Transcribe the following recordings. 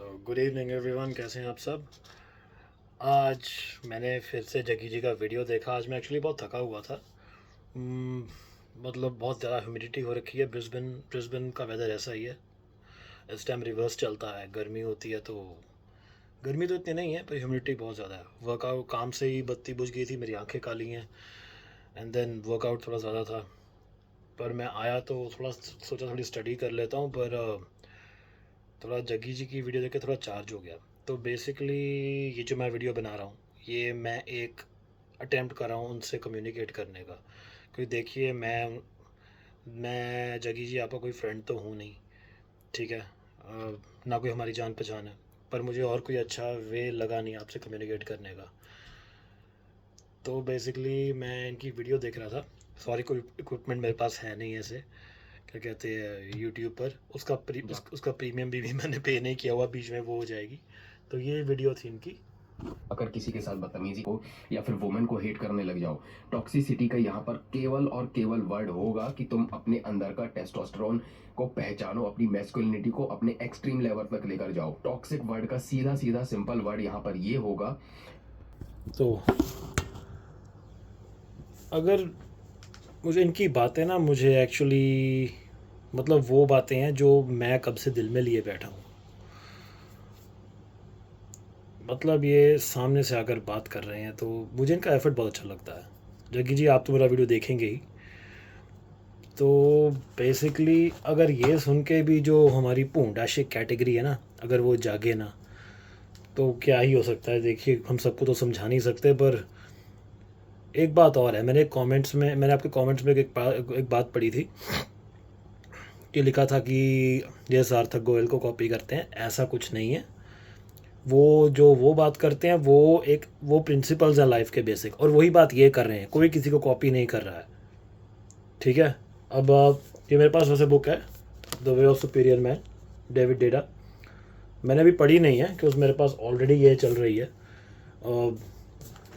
तो good evening everyone, कैसे हैं आप सब। आज मैंने फिर से जग्गी जी का वीडियो देखा। आज मैं एक्चुअली बहुत थका हुआ था। हम्म, मतलब बहुत ज़्यादा ह्यूमिडिटी हो रखी है। ब्रिस्बेन ब्रिस्बेन का वेदर ऐसा ही है। इस टाइम रिवर्स चलता है, गर्मी होती है तो गर्मी तो इतनी नहीं है पर ह्यूमिडिटी बहुत ज़्यादा है। वर्कआउट काम से ही बत्ती बुझ गई थी, मेरी आंखें काली हैं। एंड देन वर्कआउट थोड़ा ज़्यादा था, पर मैं आया तो थोड़ा सोचा थोड़ी स्टडी कर लेता हूँ, पर थोड़ा जग्गी जी की वीडियो देख के थोड़ा चार्ज हो गया। तो बेसिकली ये जो मैं वीडियो बना रहा हूँ, ये मैं एक अटेम्प्ट कर रहा हूँ उनसे कम्युनिकेट करने का। क्योंकि देखिए, मैं जग्गी जी आपका कोई फ्रेंड तो हूँ नहीं, ठीक है। ना कोई हमारी जान पहचान है, पर मुझे और कोई अच्छा वे लगा नहीं आपसे कम्युनिकेट करने का। तो बेसिकली मैं इनकी वीडियो देख रहा था। सॉरी, कोई इक्विपमेंट मेरे पास है नहीं ऐसे, क्या कहते हैं, यूट्यूब पर उसका प्रीमियम भी मैंने पे नहीं किया हुआ, बीच में वो हो जाएगी। तो ये वीडियो थी इनकी। अगर किसी के साथ बदतमीजी हो या फिर वुमेन को हेट करने लग जाओ, टॉक्सिसिटी का यहाँ पर केवल और केवल वर्ड होगा कि तुम अपने अंदर का टेस्टोस्टेरोन को पहचानो, अपनी मैस्कुलिनिटी को अपने एक्सट्रीम लेवल तक लेकर जाओ। टॉक्सिक वर्ड का सीधा सीधा सिंपल वर्ड यहाँ पर ये होगा। तो अगर मुझे इनकी बातें ना, मुझे एक्चुअली मतलब वो बातें हैं जो मैं कब से दिल में लिए बैठा हूँ। मतलब ये सामने से आकर बात कर रहे हैं तो मुझे इनका एफर्ट बहुत अच्छा लगता है। जग्गी जी, आप तो मेरा वीडियो देखेंगे ही। तो बेसिकली अगर ये सुन के भी जो हमारी पूंडाशिक कैटेगरी है ना, अगर वो जागे ना, तो क्या ही हो सकता है। देखिए, हम सबको तो समझा नहीं सकते, पर एक बात और है। मैंने आपके कमेंट्स में एक बात पढ़ी थी कि लिखा था कि ये सार्थक गोयल को कॉपी करते हैं। ऐसा कुछ नहीं है। वो बात करते हैं, वो प्रिंसिपल्स हैं लाइफ के बेसिक, और वही बात ये कर रहे हैं। कोई किसी को कॉपी नहीं कर रहा है, ठीक है। अब ये मेरे पास वैसे बुक है, The Way of Superior Man, David Deida. मैंने अभी पढ़ी नहीं है कि उस मेरे पास ऑलरेडी ये चल रही है।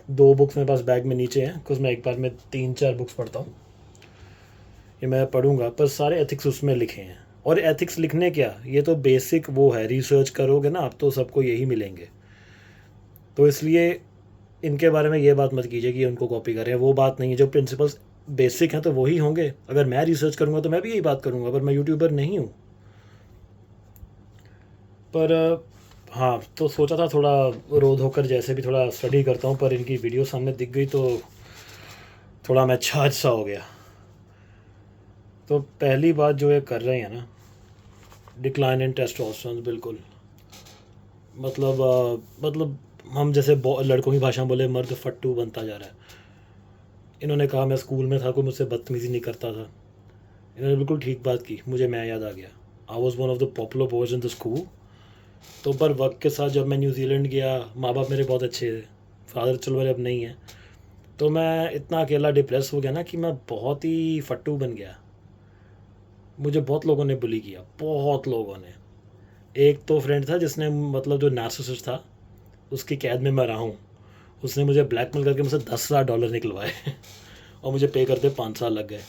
दो बुक्स मेरे पास बैग में नीचे हैं, कुछ मैं एक बार में 3-4 बुक्स पढ़ता हूँ। ये मैं पढ़ूंगा, पर सारे एथिक्स उसमें लिखे हैं। और एथिक्स लिखने क्या, ये तो बेसिक वो है। रिसर्च करोगे ना आप तो सबको यही मिलेंगे। तो इसलिए इनके बारे में ये बात मत कीजिए कि उनको कॉपी कर रहे हैं। वो बात नहीं है। जो प्रिंसिपल्स बेसिक हैं तो वही होंगे। अगर मैं रिसर्च करूँगा तो मैं भी यही बात करूँगा, पर मैं यूट्यूबर नहीं हूँ। पर हाँ, तो सोचा था थोड़ा रोध होकर जैसे भी थोड़ा स्टडी करता हूँ, पर इनकी वीडियो सामने दिख गई तो थोड़ा मैं छाछ सा हो गया। तो पहली बात जो ये कर रहे हैं ना, डिक्लाइन इन टेस्टोस्टेरोन, बिल्कुल। मतलब हम जैसे लड़कों की भाषा में बोले, मर्द फट्टू बनता जा रहा है। इन्होंने कहा मैं स्कूल में था, कोई मुझसे बदतमीज़ी नहीं करता था। इन्होंने बिल्कुल ठीक बात की, मुझे मैं याद आ गया। I was one of the popular boys in the school. तो पर वक्त के साथ जब मैं न्यूजीलैंड गया, माँ बाप मेरे बहुत अच्छे थे। फादर चलो मेरे अब नहीं है। तो मैं इतना अकेला डिप्रेस हो गया ना कि मैं बहुत ही फट्टू बन गया। मुझे बहुत लोगों ने बुली किया, बहुत लोगों ने। एक तो फ्रेंड था जिसने, मतलब जो नार्सिसिस्ट था, उसकी कैद में मैं रहा हूँ। उसने मुझे ब्लैकमेल करके मुझसे $10,000 निकलवाए और मुझे पे करते 5 साल लग गए।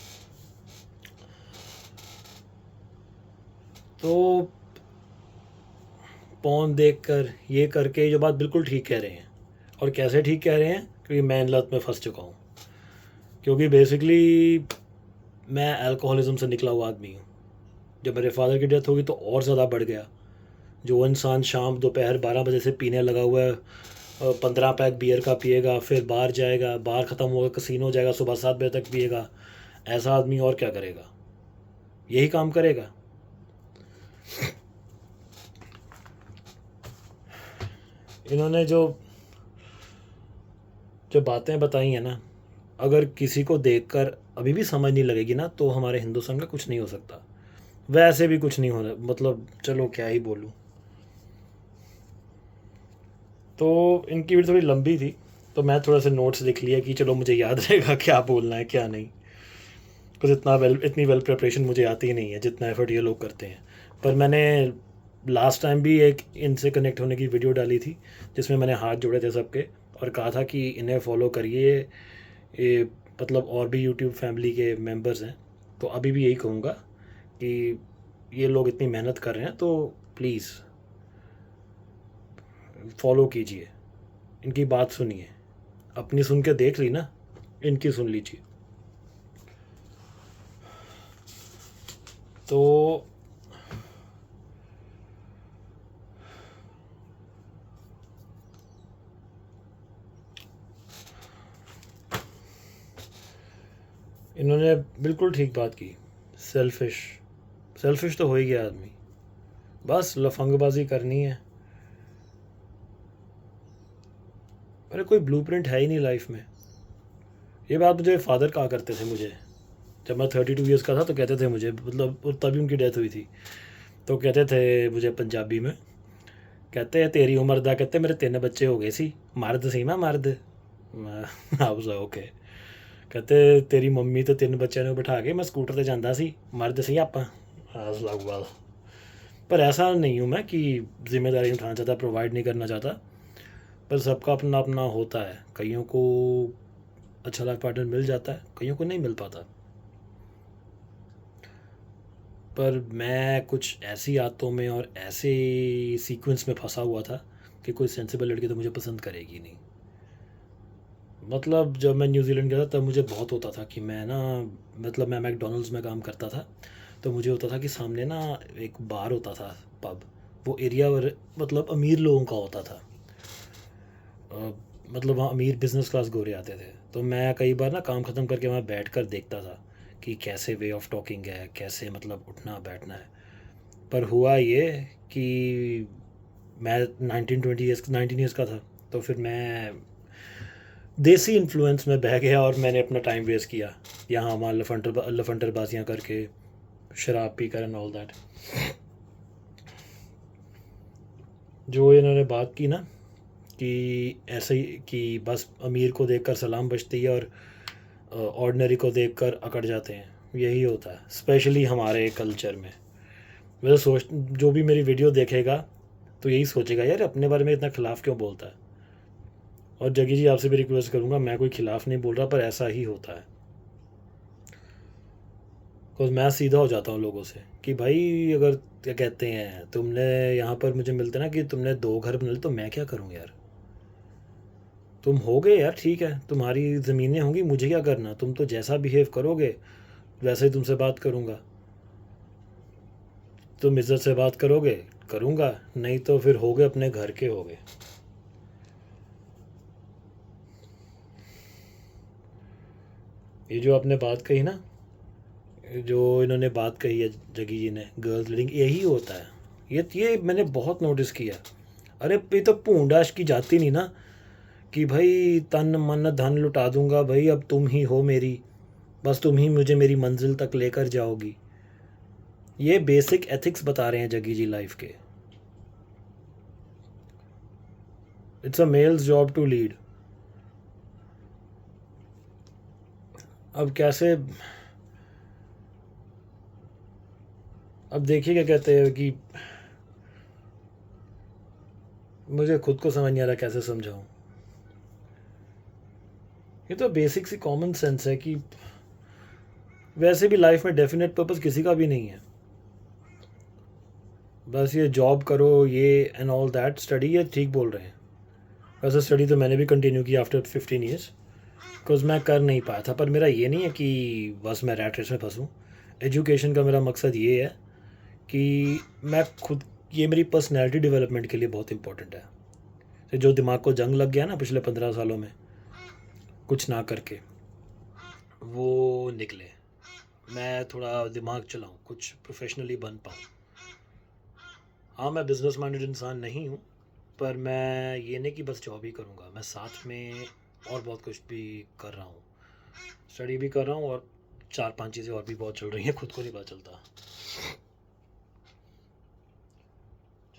तो पौन देख कर ये करके ये जो बात बिल्कुल ठीक कह रहे हैं। और कैसे ठीक कह रहे हैं, क्योंकि मैं इन लत में फंस चुका हूँ। क्योंकि बेसिकली मैं अल्कोहलिज्म से निकला हुआ आदमी हूँ। जब मेरे फादर की डेथ होगी तो और ज़्यादा बढ़ गया। जो इंसान शाम दोपहर 12 बजे से पीने लगा हुआ है, 15 पैक बियर का पिएगा, फिर बाहर जाएगा, बाहर ख़त्म होगा कसीनो जाएगा, सुबह 7 बजे तक पिएगा, ऐसा आदमी और क्या करेगा। यही काम करेगा। इन्होंने जो जो बातें बताई हैं ना, अगर किसी को देखकर अभी भी समझ नहीं लगेगी ना, तो हमारे हिंदुस्तान का कुछ नहीं हो सकता। वैसे भी कुछ नहीं हो रहा, मतलब चलो क्या ही बोलूँ। तो इनकी वीडियो थोड़ी लंबी थी, तो मैं थोड़ा सा नोट्स लिख लिया कि चलो मुझे याद रहेगा क्या बोलना है क्या नहीं। कुछ इतनी वेल प्रिपरेशन मुझे आती ही नहीं है जितना एफर्ट ये लोग करते हैं। पर मैंने लास्ट टाइम भी एक इनसे कनेक्ट होने की वीडियो डाली थी, जिसमें मैंने हाथ जोड़े थे सबके, और कहा था कि इन्हें फॉलो करिए। ये मतलब और भी यूट्यूब फैमिली के मेंबर्स हैं। तो अभी भी यही कहूँगा कि ये लोग इतनी मेहनत कर रहे हैं तो प्लीज़ फॉलो कीजिए, इनकी बात सुनिए, अपनी सुन के देख ली ना, इनकी सुन लीजिए। तो इन्होंने बिल्कुल ठीक बात की। सेल्फिश तो हो ही गया आदमी, बस लफंगबाजी करनी है। अरे कोई ब्लूप्रिंट है ही नहीं लाइफ में। ये बात मुझे फादर कहा करते थे मुझे, जब मैं 32 ईयर्स का था तो कहते थे मुझे, मतलब तभी उनकी डेथ हुई थी, तो कहते थे मुझे पंजाबी में, कहते हैं तेरी उम्र दा, कहते मेरे 3 बच्चे हो गए सी, मर्द सी मैं मर्द। आप ओके। कहते तेरी मम्मी तो 3 बच्चों ने बिठा के मैं स्कूटर ते जाता सी, मर्द सी आप। पर ऐसा नहीं हूँ मैं कि जिम्मेदारी उठाना चाहता, प्रोवाइड नहीं करना चाहता, पर सबका अपना अपना होता है। कईयों को अच्छा लाइफ पार्टनर मिल जाता है, कईयों को नहीं मिल पाता। पर मैं कुछ ऐसी आदतों में और ऐसे सीक्वेंस में फंसा हुआ था कि कोई सेंसिबल लड़की तो मुझे पसंद करेगी नहीं। मतलब जब मैं न्यूजीलैंड गया था तब मुझे बहुत होता था कि मैं ना, मतलब मैं मैकडोनल्ड्स में काम करता था, तो मुझे होता था कि सामने ना एक बार होता था, पब। वो एरिया मतलब अमीर लोगों का होता था। मतलब वहाँ अमीर बिजनेस क्लास गोरे आते थे, तो मैं कई बार ना काम ख़त्म करके वहाँ बैठ कर देखता था कि कैसे वे ऑफ टॉकिंग है, कैसे मतलब उठना बैठना है। पर हुआ ये कि मैं 19 ईयर्स का था, तो फिर मैं देसी इन्फ्लुएंस में बह गया और मैंने अपना टाइम वेस्ट किया यहाँ वहाँ लफंटरबाजियाँ करके, शराब पी कर एंड ऑल दैट। जो इन्होंने बात की ना कि ऐसे ही कि बस अमीर को देखकर सलाम बजती है और ऑर्डिनरी को देखकर अकड़ जाते हैं, यही होता है स्पेशली हमारे कल्चर में। वैसे सोच, जो भी मेरी वीडियो देखेगा तो यही सोचेगा यार अपने बारे में इतना खिलाफ क्यों बोलता है। और जगी जी आपसे भी रिक्वेस्ट करूँगा, मैं कोई खिलाफ नहीं बोल रहा, पर ऐसा ही होता है। बिकॉज मैं सीधा हो जाता हूँ लोगों से कि भाई अगर क्या कहते हैं तुमने यहाँ पर मुझे मिलते ना कि तुमने 2 घर बना लिए, तो मैं क्या करूँ यार। तुम हो गए यार, ठीक है, तुम्हारी ज़मीनें होंगी, मुझे क्या करना, तुम तो जैसा बिहेव करोगे वैसे ही तुमसे बात करूँगा। तुम इज़्ज़त से बात करोगे करूँगा, नहीं तो फिर हो गए अपने घर के हो गए। ये जो आपने बात कही ना, जो इन्होंने बात कही है जगी जी ने, गर्ल्स लीडिंग, यही होता है। ये मैंने बहुत नोटिस किया। अरे ये तो पूंडाश की जाती नहीं ना कि भाई तन मन धन लुटा दूंगा भाई, अब तुम ही हो मेरी, बस तुम ही मुझे मेरी मंजिल तक लेकर जाओगी। ये बेसिक एथिक्स बता रहे हैं जगी जी लाइफ के। It's a male's job to lead. अब कैसे, अब देखिए क्या कहते हैं कि मुझे खुद को समझ नहीं आ रहा कैसे समझाऊं। ये तो बेसिक सी कॉमन सेंस है कि वैसे भी लाइफ में डेफिनेट पर्पस किसी का भी नहीं है। बस ये जॉब करो ये एंड ऑल दैट, स्टडी, ये ठीक बोल रहे हैं। वैसे स्टडी तो मैंने भी कंटिन्यू की आफ्टर 15 ईयर्स, बिकॉज मैं कर नहीं पाया था। पर मेरा ये नहीं है कि बस मैं रैट रेस में फंसूँ। एजुकेशन का मेरा मकसद ये है कि मैं खुद, ये मेरी पर्सनैलिटी डेवलपमेंट के लिए बहुत इंपॉर्टेंट है। तो जो दिमाग को जंग लग गया ना पिछले 15 सालों में कुछ ना करके, वो निकले, मैं थोड़ा दिमाग चलाऊँ, कुछ प्रोफेशनली बन पाऊँ। हाँ मैं बिज़नेस माइंडेड इंसान नहीं हूँ, पर मैं ये नहीं कि बस जॉब ही करूँगा, मैं साथ में और बहुत कुछ भी कर रहा हूँ। स्टडी भी कर रहा हूँ और 4-5 चीज़ें और भी बहुत चल रही हैं, खुद को नहीं पता चलता।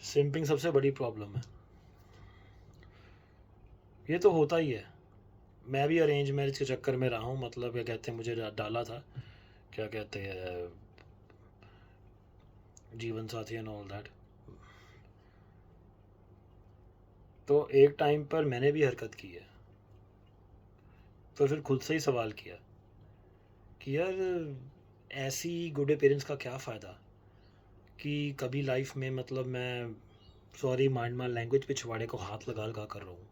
सिंपिंग सबसे बड़ी प्रॉब्लम है। ये तो होता ही है। मैं भी अरेंज मैरिज के चक्कर में रहा हूँ, मतलब क्या कहते हैं मुझे डाला था, क्या कहते हैं, जीवन साथी एंड ऑल दैट। तो एक टाइम पर मैंने भी हरकत की है, तो फिर खुद से ही सवाल किया कि यार ऐसी गुड पेरेंट्स का क्या फ़ायदा कि कभी लाइफ में, मतलब मैं सॉरी माइंड माय लैंग्वेज, पिछवाड़े को हाथ लगा लगा कर रहा हूँ,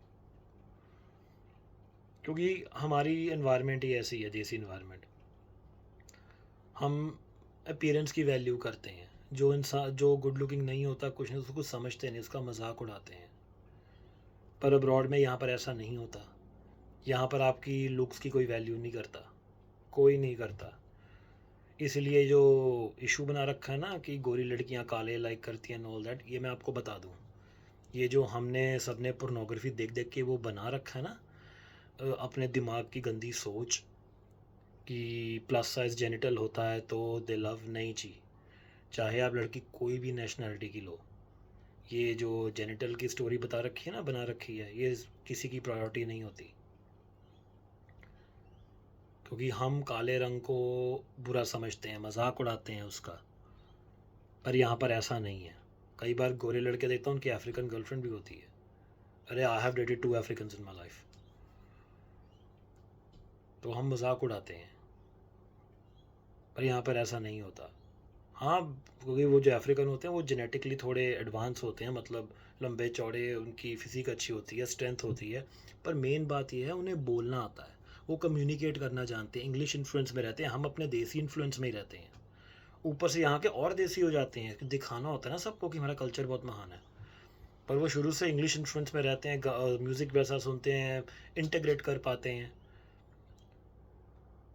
क्योंकि हमारी एनवायरनमेंट ही ऐसी है, देसी एनवायरनमेंट। हम अपीयरेंस की वैल्यू करते हैं। जो इंसान जो गुड लुकिंग नहीं होता, कुछ नहीं, उसको कुछ समझते नहीं, उसका मजाक उड़ाते हैं। पर अब्रॉड में यहाँ पर ऐसा नहीं होता। यहाँ पर आपकी लुक्स की कोई वैल्यू नहीं करता, कोई नहीं करता। इसलिए जो इशू बना रखा है ना कि गोरी लड़कियाँ काले लाइक करती हैं, ऑल दैट, ये मैं आपको बता दूँ, ये जो हमने सबने पोर्नोग्राफी देख देख के वो बना रखा है ना, अपने दिमाग की गंदी सोच कि प्लस साइज जेनिटल होता है तो दे लव, नहीं जी। चाहे आप लड़की कोई भी नेशनैलिटी की लो, ये जो जेनिटल की स्टोरी बता रखी है ना, बना रखी है, ये किसी की प्रायोरिटी नहीं होती। क्योंकि हम काले रंग को बुरा समझते हैं, मजाक उड़ाते हैं उसका। पर यहाँ पर ऐसा नहीं है। कई बार गोरे लड़के देखता हूँ, उनकी अफ्रीकन गर्लफ्रेंड भी होती है। अरे I have dated 2 African in my life. तो हम मजाक उड़ाते हैं, पर यहाँ पर ऐसा नहीं होता। हाँ, क्योंकि वो जो अफ्रीकन होते हैं वो जेनेटिकली थोड़े एडवांस होते हैं, मतलब लंबे चौड़े, उनकी फिजिक अच्छी होती है, स्ट्रेंथ होती है। पर मेन बात ये है, उन्हें बोलना आता है, वो कम्युनिकेट करना जानते हैं। इंग्लिश इन्फ्लुएंस में रहते हैं, हम अपने देसी इन्फ्लुएंस में ही रहते हैं। ऊपर से यहाँ के और देसी हो जाते हैं, दिखाना होता है ना सबको कि हमारा कल्चर बहुत महान है। पर वो शुरू से इंग्लिश इन्फ्लुएंस में रहते हैं, म्यूज़िक वैसा सुनते हैं, इंटीग्रेट कर पाते हैं।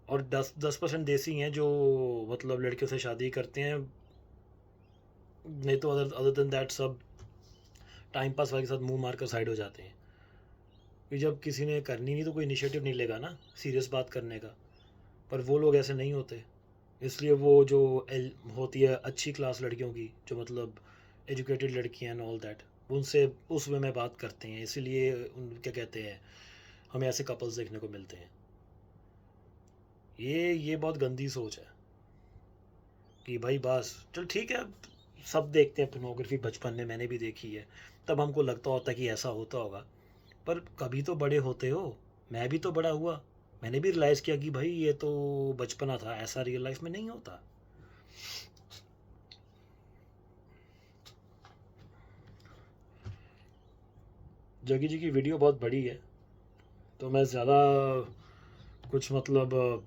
और 10% देसी हैं जो मतलब लड़कियों से शादी करते हैं, नहीं तो अदर देन दैट सब टाइम पास वाले के साथ मुंह मार कर साइड हो जाते हैं। कि जब किसी ने करनी नहीं तो कोई इनिशिएटिव नहीं लेगा ना सीरियस बात करने का। पर वो लोग ऐसे नहीं होते। इसलिए वो जो होती है अच्छी क्लास लड़कियों की, जो मतलब एजुकेटेड लड़कियां एंड ऑल दैट, उनसे उस वे में बात करते हैं। इसीलिए उन क्या कहते हैं, हमें ऐसे कपल्स देखने को मिलते हैं। ये बहुत गंदी सोच है कि भाई बस चल ठीक है, सब देखते हैं पोर्नोग्राफी, बचपन में मैंने भी देखी है, तब हमको लगता होता है कि ऐसा होता होगा। पर कभी तो बड़े होते हो, मैं भी तो बड़ा हुआ, मैंने भी रियलाइज़ किया कि भाई ये तो बचपना था, ऐसा रियल लाइफ में नहीं होता। जगी जी की वीडियो बहुत बड़ी है, तो मैं ज़्यादा कुछ मतलब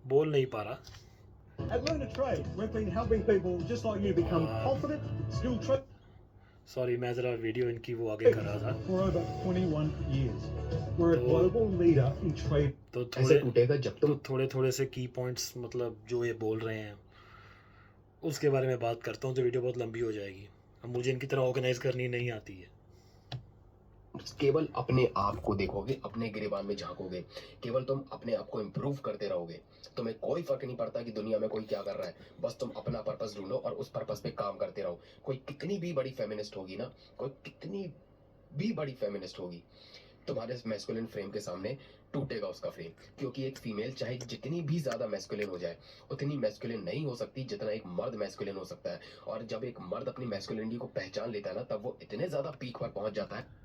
बोल नहीं पा रहा। At Learn a Trade, we've been helping people just like you become confident, skill trained sorry, मैं ज़रा वीडियो इनकी वो आगे कर रहा था। for over 21 years. We're a तो- global leader in trade. तो ऐसे टूटेगा जब तुम थोड़े थोड़े से की पॉइंट्स, मतलब जो ये बोल रहे हैं उसके बारे में बात करता हूँ, तो वीडियो बहुत लंबी हो जाएगी। अब मुझे इनकी तरह ऑर्गेनाइज करनी नहीं आती है। केवल अपने आप को देखोगे, अपने गिरेबान में झांकोगे, केवल तुम अपने आप को इम्प्रूव करते रहोगे, तुम्हें कोई फर्क नहीं पड़ता कि दुनिया में कोई क्या कर रहा है। बस तुम अपना पर्पस ढूंढो और उस पर्पस पे काम करते रहो। कोई कितनी भी बड़ी फेमिनिस्ट होगी ना, कोई कितनी भी बड़ी फेमिनिस्ट होगी, तुम्हारे मैस्कुलिन फ्रेम के सामने टूटेगा उसका फ्रेम। क्योंकि एक फीमेल चाहे जितनी भी ज्यादा मैस्कुलिन हो जाए, उतनी मैस्कुलिन नहीं हो सकती जितना एक मर्द मैस्कुलिन हो सकता है। और जब एक मर्द अपनी मैस्कुलिनिटी को पहचान लेता है ना, तब वो इतने ज्यादा पीक पर पहुंच जाता है।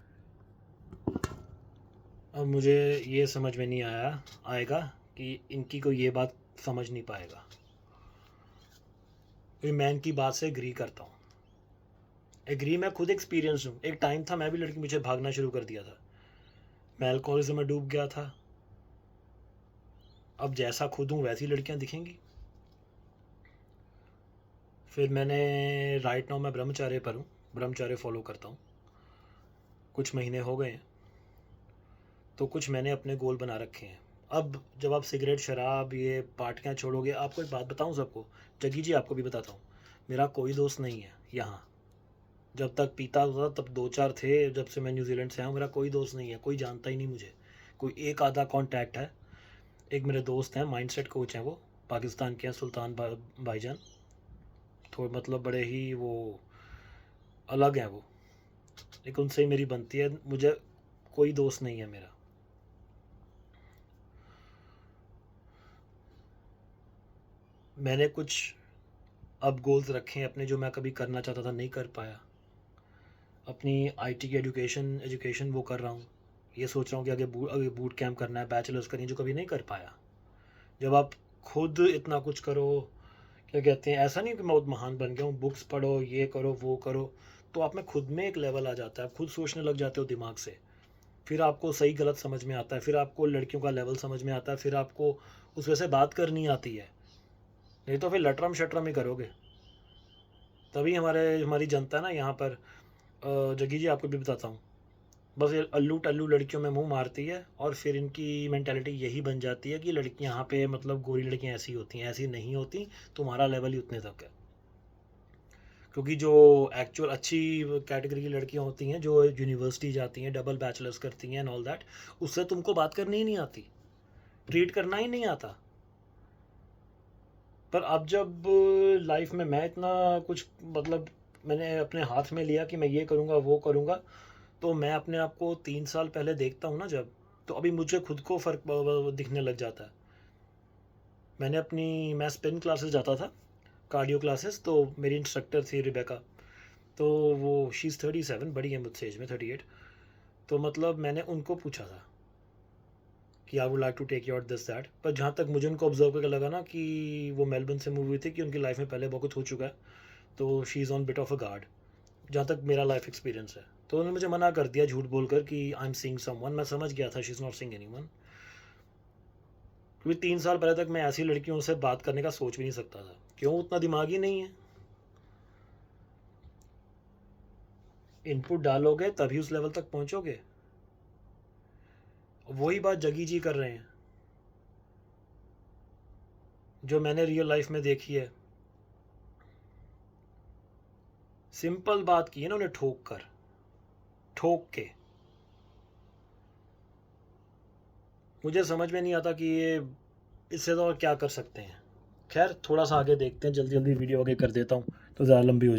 अब मुझे ये समझ में नहीं आएगा कि इनकी कोई ये बात समझ नहीं पाएगा, क्योंकि मैं इनकी बात से एग्री करता हूँ। एग्री, मैं खुद एक्सपीरियंस हूँ। एक टाइम था मैं भी लड़की मुझे भागना शुरू कर दिया था, मैं अल्कोहलिज्म में डूब गया था। अब जैसा खुद हूँ वैसी लड़कियाँ दिखेंगी। फिर मैंने राइट नाउ मैं ब्रह्मचार्य पर हूँ, ब्रह्मचार्य फॉलो करता हूँ, कुछ महीने हो गए हैं। तो कुछ मैंने अपने गोल बना रखे हैं। अब जब आप सिगरेट, शराब, ये पार्टियाँ छोड़ोगे, आपको एक बात बताऊँ सबको, जग्गी जी आपको भी बताता हूँ, मेरा कोई दोस्त नहीं है यहाँ। जब तक पीता था तब 2-4 थे, जब से मैं न्यूजीलैंड से आया हूँ मेरा कोई दोस्त नहीं है, कोई जानता ही नहीं मुझे। कोई एक आधा कॉन्टैक्ट है। एक मेरे दोस्त हैं, माइंडसेट कोच हैं, वो पाकिस्तान के हैं, सुल्तान भाईजान। थोड़े मतलब बड़े ही वो अलग हैं वो, लेकिन उनसे ही मेरी बनती है। मुझे कोई दोस्त नहीं है मेरा। मैंने कुछ अब गोल्स रखे हैं अपने, जो मैं कभी करना चाहता था नहीं कर पाया। अपनी आईटी की एजुकेशन वो कर रहा हूँ। ये सोच रहा हूँ कि आगे बूट कैंप करना है, बैचलर्स करनी है, जो कभी नहीं कर पाया। जब आप खुद इतना कुछ करो, क्या कहते हैं, ऐसा नहीं कि मैं बहुत महान बन गया हूँ, बुक्स पढ़ो, ये करो, वो करो, तो आप में खुद में एक लेवल आ जाता है, आप खुद सोचने लग जाते हो दिमाग से। फिर आपको सही गलत समझ में आता है, फिर आपको लड़कियों का लेवल समझ में आता है, फिर आपको उस वजह से बात करनी आती है, नहीं तो फिर लटरम शटरम ही करोगे। तभी हमारी जनता ना यहाँ पर जग्गी जी आपको भी बताता हूँ, बस ये अल्लू टल्लू लड़कियों में मुंह मारती है और फिर इनकी मेंटालिटी यही बन जाती है कि लड़कियाँ यहाँ पे मतलब गोरी लड़कियाँ ऐसी होती हैं, ऐसी नहीं होती, तुम्हारा लेवल ही उतने तक है। क्योंकि जो एक्चुअल अच्छी कैटेगरी की लड़कियाँ होती हैं जो यूनिवर्सिटी जाती हैं, डबल बैचलर्स करती हैं एंड ऑल दैट, उससे तुमको बात करनी ही नहीं आती, ट्रीट करना ही नहीं आता। पर अब जब लाइफ में मैं इतना कुछ मतलब मैंने अपने हाथ में लिया कि मैं ये करूँगा वो करूँगा, तो मैं अपने आप को 3 साल पहले देखता हूँ ना जब, तो अभी मुझे खुद को फ़र्क दिखने लग जाता है। मैं स्पिन क्लासेस जाता था, कार्डियो क्लासेस, तो मेरी इंस्ट्रक्टर थी रिबेका, तो वो शी इज़ 37, बड़ी है मुझसे एज में 38। तो मतलब मैंने उनको पूछा था कि I would like to take your this that, पर जहाँ तक मुझे उनको ऑब्जर्व करके लगा ना कि वो मेलबर्न से मूव हुई थी, कि उनकी लाइफ में पहले बहुत कुछ हो चुका है, तो she is on bit of a guard, जहाँ तक मेरा लाइफ एक्सपीरियंस है। तो उन्होंने मुझे मना कर दिया झूठ बोलकर कि आई एम सीइंग समवन। मैं समझ गया था she is not seeing anyone, क्योंकि 3 साल पहले तक मैं ऐसी लड़कियों से बात करने का सोच भी नहीं सकता था। क्यों? उतना दिमाग ही नहीं है। इनपुट डालोगे तभी उस लेवल तक पहुंचोगे। वही बात जगी जी कर रहे हैं जो मैंने रियल लाइफ में देखी है। सिंपल बात की है ना उन्हें ठोक के। मुझे समझ में नहीं आता कि ये इससे तो और क्या कर सकते हैं। खैर थोड़ा सा आगे देखते हैं, जल्दी जल्दी वीडियो आगे कर देता हूँ तो ज़्यादा लंबी हो